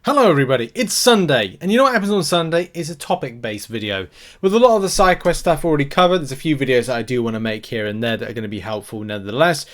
Hello everybody, it's Sunday, and you know what happens on Sunday? It's a topic-based video. With a lot of the side quest stuff already covered, there's a few videos that I do want to make here and there that are going to be helpful nevertheless.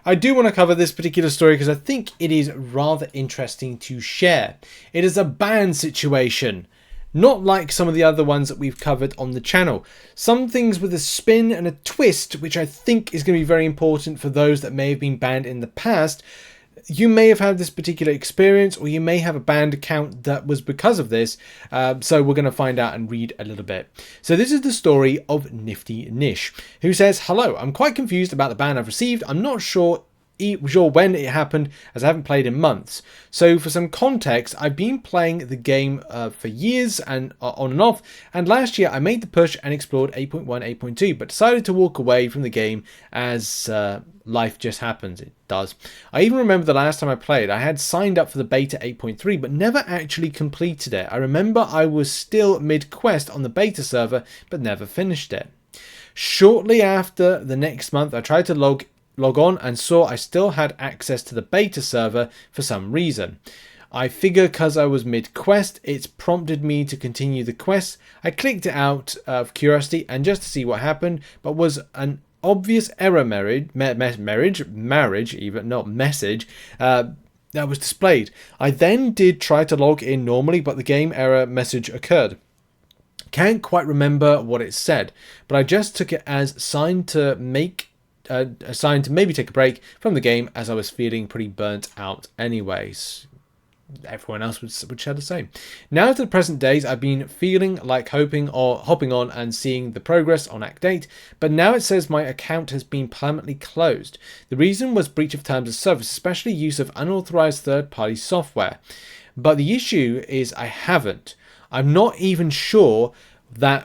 I do want to cover this particular story because I think it is rather interesting to share. It is a ban situation. Not like some of the other ones that we've covered on the channel. Some things with a spin and a twist, which I think is going to be very important for those that may have been banned in the past. You may have had this particular experience, or you may have a banned account that was because of this. So we're going to find out and read a little bit. So this is the story of Nifty Nish, who says, "Hello, I'm quite confused about the ban I've received. I'm not sure when it happened, as I haven't played in months. So for some context, I've been playing the game for years and on and off, and last year I made the push and explored 8.1, 8.2, but decided to walk away from the game as life just happens. It does. I even remember the last time I played, I had signed up for the beta 8.3, but never actually completed it. I remember I was still mid-quest on the beta server, but never finished it. Shortly after the next month, I tried to log on and saw I still had access to the beta server for some reason. I figure because I was mid-quest, it's prompted me to continue the quest. I clicked it out of curiosity and just to see what happened, but was an obvious error message that was displayed. I then did try to log in normally, but the game error message occurred. Can't quite remember what it said, but I just took it as sign to maybe take a break from the game as I was feeling pretty burnt out anyways. Everyone else would share the same. Now to the present days, I've been feeling like hopping on and seeing the progress on Act 8, but now it says my account has been permanently closed. The reason was breach of terms of service, especially use of unauthorized third-party software. But the issue is I haven't. I'm not even sure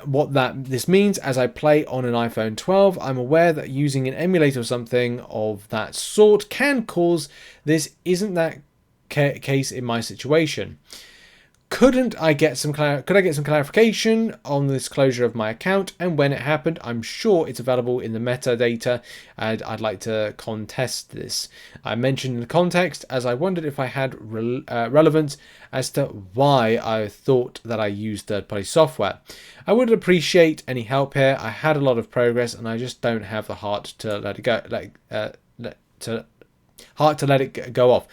what this means as I play on an iPhone 12. I'm aware that using an emulator or something of that sort can cause this. Isn't that case in my situation? Could I get some clarification on this closure of my account and when it happened? I'm sure it's available in the metadata, and I'd like to contest this. I mentioned in the context as I wondered if I had relevance as to why I thought that I used third-party software. I would appreciate any help here. I had a lot of progress and I just don't have the heart to let it go. To let it go off."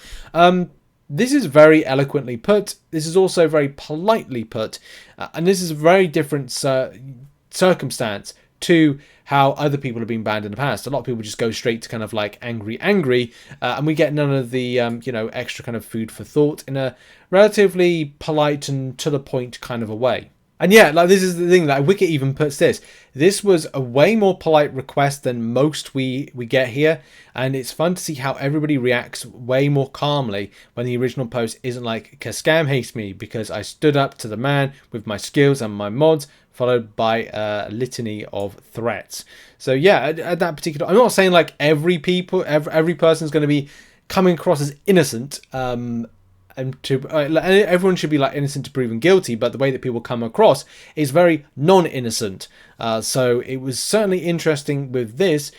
This is very eloquently put. This is also very politely put. And this is a very different circumstance to how other people have been banned in the past. A lot of people just go straight to kind of like angry, and we get none of the extra kind of food for thought in a relatively polite and to the point kind of a way. And yeah, like this is the thing that Wicket even puts this. This was a way more polite request than most we get here. And it's fun to see how everybody reacts way more calmly when the original post isn't like, "Scam hates me because I stood up to the man with my skills and my mods," followed by a litany of threats. So yeah, at that particular, I'm not saying like every person's going to be coming across as innocent, and everyone should be like innocent to proven guilty, but the way that people come across is very non-innocent. So it was certainly interesting with this,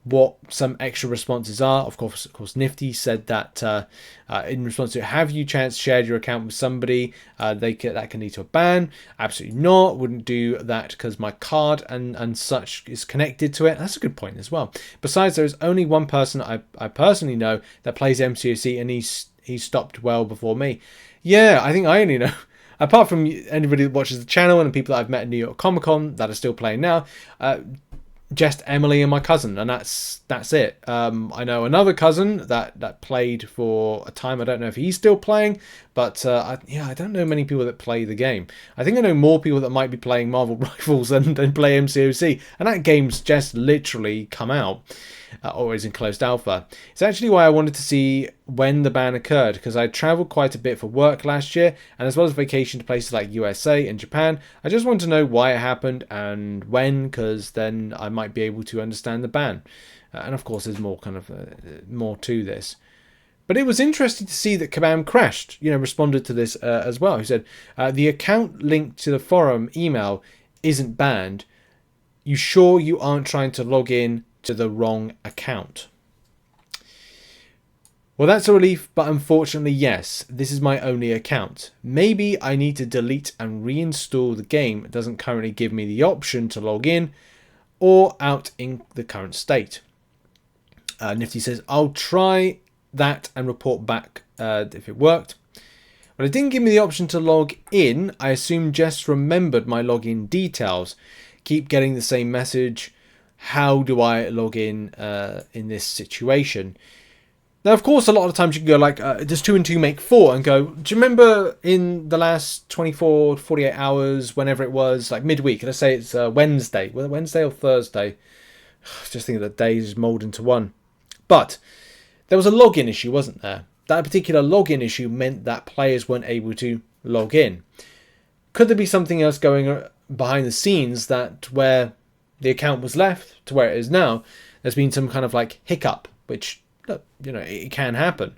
what some extra responses are. Of course, Nifty said that in response to, "Have you shared your account with somebody? That can lead to a ban." Absolutely not. Wouldn't do that because my card and such is connected to it. That's a good point as well. Besides, there is only one person I personally know that plays MCOC, and he stopped well before me. Yeah, I think I only know, apart from anybody that watches the channel and the people that I've met at New York Comic Con that are still playing now, just Emily and my cousin, and that's it. I know another cousin that played for a time. I don't know if he's still playing, but I don't know many people that play the game. I think I know more people that might be playing Marvel Rivals than play MCOC, and that game's just literally come out. Or is in closed alpha. It's actually why I wanted to see when the ban occurred, because I travelled quite a bit for work last year, and as well as vacation to places like USA and Japan. I just want to know why it happened and when, because then I might be able to understand the ban. And of course, there's more more to this. But it was interesting to see that Kabam Crashed, responded to this as well. He said, "The account linked to the forum email isn't banned. You sure you aren't trying to log in to the wrong account?" Well, that's a relief, but unfortunately, yes, this is my only account. Maybe I need to delete and reinstall the game. It doesn't currently give me the option to log in or out in the current state. Nifty says, I'll try that and report back if it worked. But it didn't give me the option to log in. I assume Jess remembered my login details. Keep getting the same message. How do I log in this situation? Now, of course, a lot of times you can go like, does 2 and 2 make 4? And go, do you remember in the last 24, 48 hours, whenever it was, like midweek, let's say it's Wednesday. Was it Wednesday or Thursday? Just think of the days mold into one. But there was a login issue, wasn't there? That particular login issue meant that players weren't able to log in. Could there be something else going behind the scenes that where the account was left to where it is now, there's been some kind of like hiccup, which, you know, it can happen.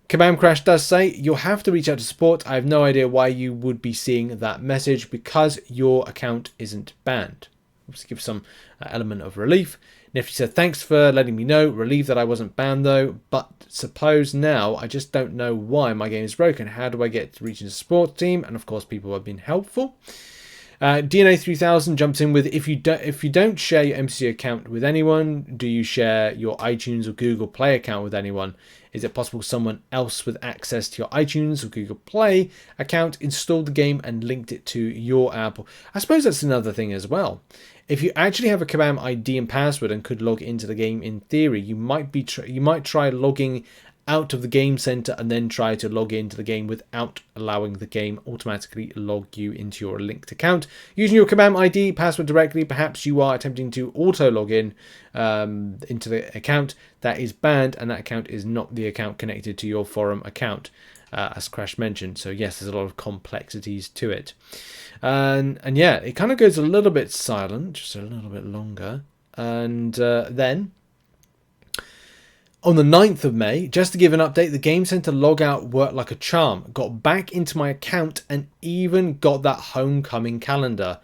Kabam Crash does say, you'll have to reach out to support. I have no idea why you would be seeing that message because your account isn't banned. Let's give some element of relief. Nifty said, thanks for letting me know. Relieved that I wasn't banned though, but suppose now I just don't know why my game is broken. How do I get to reach the support team? And of course, people have been helpful. DNA 3000 jumps in with, if you don't share your MCC account with anyone, do you share your iTunes or Google Play account with anyone? Is it possible someone else with access to your iTunes or Google Play account installed the game and linked it to your app? I suppose that's another thing as well. If you actually have a Kabam ID and password and could log into the game, in theory, you might try logging out of the game center and then try to log into the game without allowing the game automatically log you into your linked account. Using your Kabam ID password directly, perhaps you are attempting to auto log in into the account that is banned, and that account is not the account connected to your forum account, as Crash mentioned. So yes, there's a lot of complexities to it. And yeah, it kind of goes a little bit silent, just a little bit longer. And then on the 9th of May, just to give an update, the Game Center logout worked like a charm. Got back into my account and even got that homecoming calendar.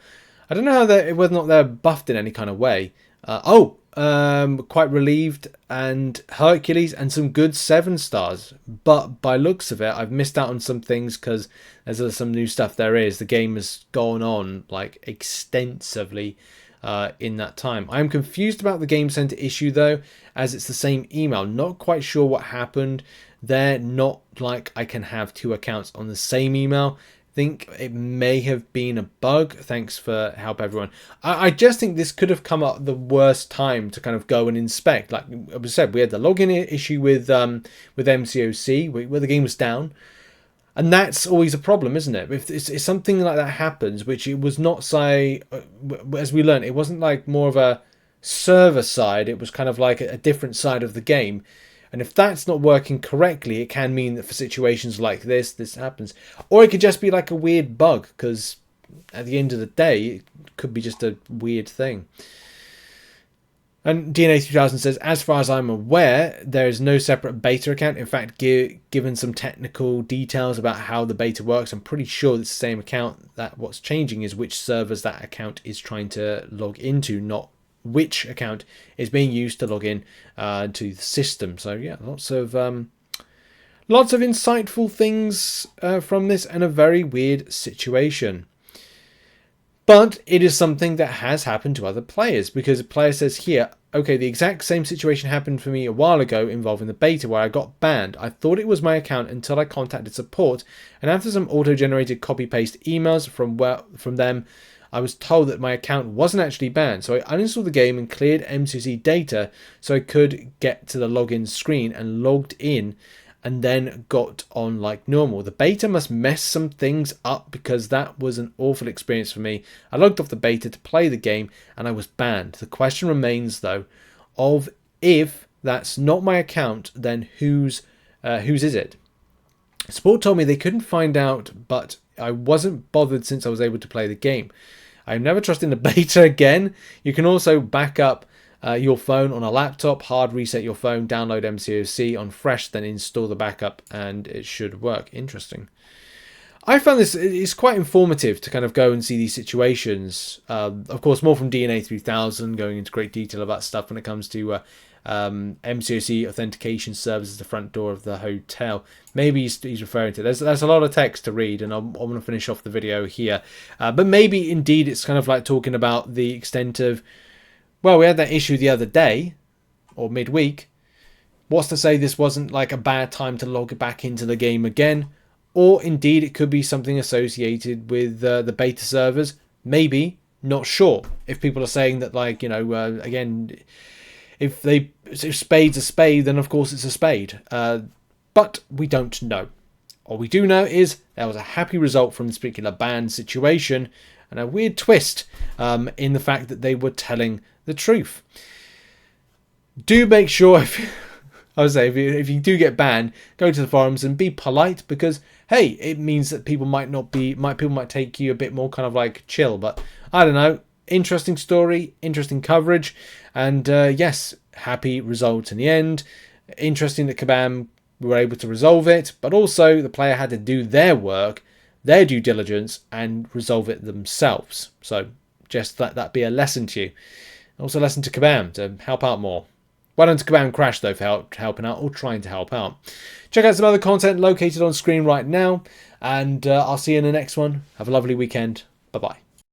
I don't know how whether or not they're buffed in any kind of way. Quite relieved, and Hercules and some good 7 stars. But by looks of it, I've missed out on some things because there's some new stuff there is. The game has gone on like extensively in that time. I'm confused about the Game Center issue though, as it's the same email. Not quite sure what happened. They're not like I can have 2 accounts on the same email. Think it may have been a bug. Thanks for help, everyone. I just think this could have come up the worst time to kind of go and inspect. Like I said, we had the login issue with MCOC where the game was down. And that's always a problem, isn't it? If it's something like that happens, which it was not, say, as we learned, it wasn't like more of a server side. It was kind of like a different side of the game. And if that's not working correctly, it can mean that for situations like this happens. Or it could just be like a weird bug, because at the end of the day, it could be just a weird thing. And DNA 3000 says, as far as I'm aware, there is no separate beta account. In fact, given some technical details about how the beta works, I'm pretty sure it's the same account. That what's changing is which servers that account is trying to log into, not which account is being used to log in to the system. So yeah, lots of insightful things from this, and a very weird situation. But it is something that has happened to other players, because a player says here, okay, the exact same situation happened for me a while ago involving the beta where I got banned. I thought it was my account until I contacted support, and after some auto-generated copy-paste emails from them, I was told that my account wasn't actually banned. So I uninstalled the game and cleared MCC data so I could get to the login screen and logged in, and then got on like normal. The beta must mess some things up, because that was an awful experience for me. I logged off the beta to play the game and I was banned. The question remains though, of if that's not my account, then whose is it? Support told me they couldn't find out, but I wasn't bothered since I was able to play the game. I've never trusted the beta again. You can also back up your phone on a laptop, hard reset your phone, download MCOC on fresh, then install the backup, and it should work. Interesting. I found this is quite informative to kind of go and see these situations. Of course, more from DNA 3000, going into great detail about stuff when it comes to MCOC authentication serves as the front door of the hotel. Maybe he's referring to. There's a lot of text to read, and I want to finish off the video here. But maybe indeed it's kind of like talking about the extent of, well, we had that issue the other day or midweek. What's to say this wasn't like a bad time to log back into the game again? Or indeed it could be something associated with the beta servers. Maybe, not sure. If people are saying that, like, you know, again, if spade's a spade, then of course it's a spade. But we don't know. All we do know is there was a happy result from this particular ban situation, and a weird twist in the fact that they were telling the truth. Do make sure, if you do get banned, go to the forums and be polite, because hey, it means that people might take you a bit more kind of like chill. But I don't know, interesting story, interesting coverage, and yes, happy result in the end. Interesting that Kabam were able to resolve it, but also the player had to do their work, their due diligence, and resolve it themselves. So just let that be a lesson to you. Also a lesson to Kabam to help out more. Well done to Kabam Crash, though, for helping out or trying to help out. Check out some other content located on screen right now, and I'll see you in the next one. Have a lovely weekend. Bye-bye.